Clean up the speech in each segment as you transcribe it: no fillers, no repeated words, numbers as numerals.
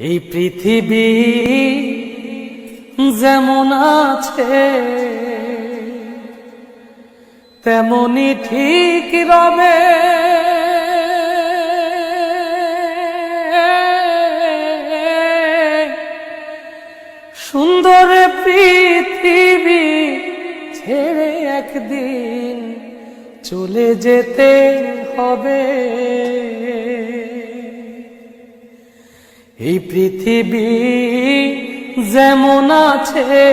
এই পৃথিবী যেমন আছে তেমনি ঠিক রবে, সুন্দর পৃথিবী ছেড়ে একদিন চলে যেতে হবে। এই পৃথিবী যেমন আছে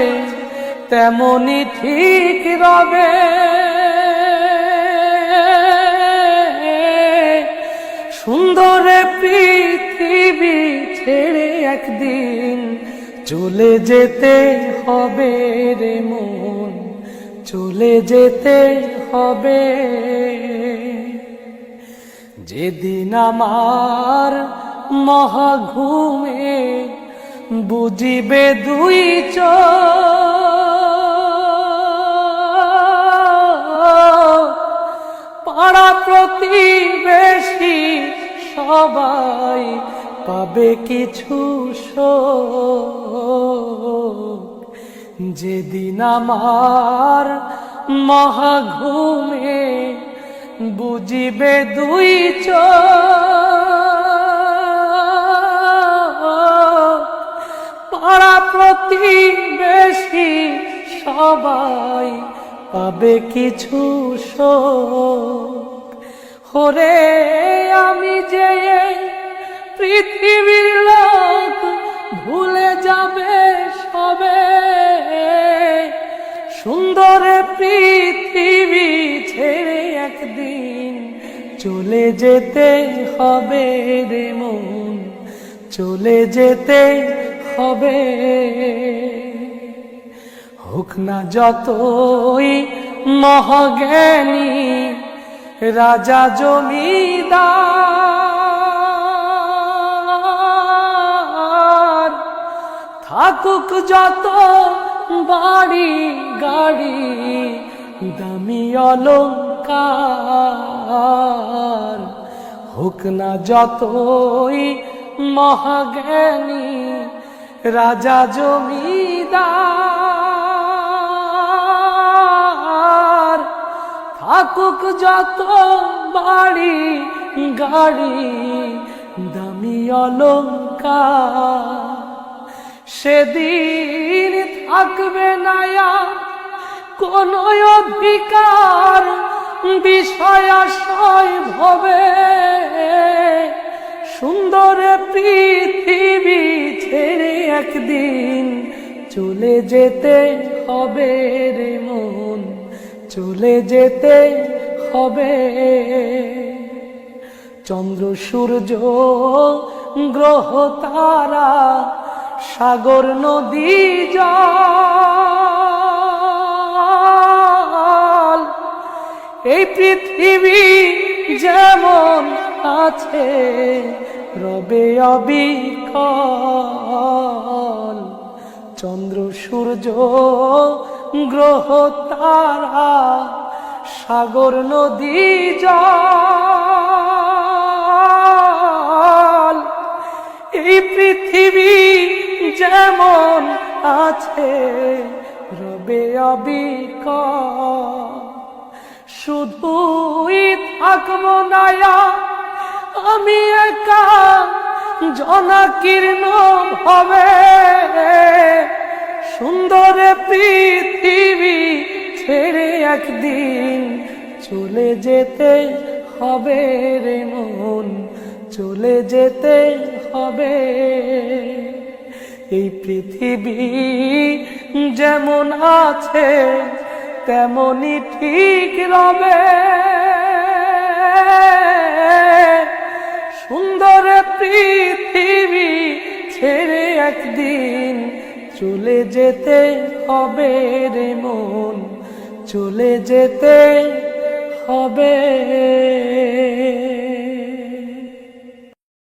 তেমনি ঠিক রবে, সুন্দর পৃথিবী ছেড়ে একদিন চলে যেতে হবে রে মন, চলে যেতে হবে। যেদিন আমার মহাঘুমে বুঝিবে দুই চোখ, পাড়া প্রতিবেশী সবাই পাবে কিছু শোক। যেদিন আমার মহাঘুমে বুঝিবে দুই চোখ, পাড়া প্রতিবেশী সবাই পাবে কিছু শোক। ওরে আমি যে পৃথিবীর লোক ভুলে যাবে সবে, সুন্দর পৃথিবী ছেড়ে একদিন চলে যেতে হবে রে মন, চলে যেতে হবে। হোক না যতই মহাজ্ঞানী রাজা জমিদার, থাকুক যত বাড়ি গাড়ি দামি অলংকার, হোক না যতই মহাজ্ঞানী রাজা জমিদার, থাকুক যত বাড়ি গাড়ি দামি অলংকার, সেদিন থাকবে না কোন অধিকার বিষয় আশয় ভবে। সুন্দর পৃথিবী ছেড়ে একদিন চলে যেতে হবে রে মন, চলে যেতে হবে। চন্দ্র সূর্য গ্রহ তারা সাগর নদী জল, এই পৃথিবী যেমন আছে রবে অবিকল। চন্দ্র সূর্য গ্রহ তারা সাগর নদী জল, এই পৃথিবী যেমন আছে রবে অবিকল। শুধুই থাকবো না আমি একা জনাকীর্ণ হবে, সুন্দর পৃথিবী ছেড়ে একদিন চলে যেতে হবে রে মন, চলে যেতে হবে। এই পৃথিবী যেমন আছে তেমনি ঠিক রবে, সুন্দর পৃথিবী ছেড়ে একদিন চলে যেতে হবে রে মন, চলে যেতে হবে।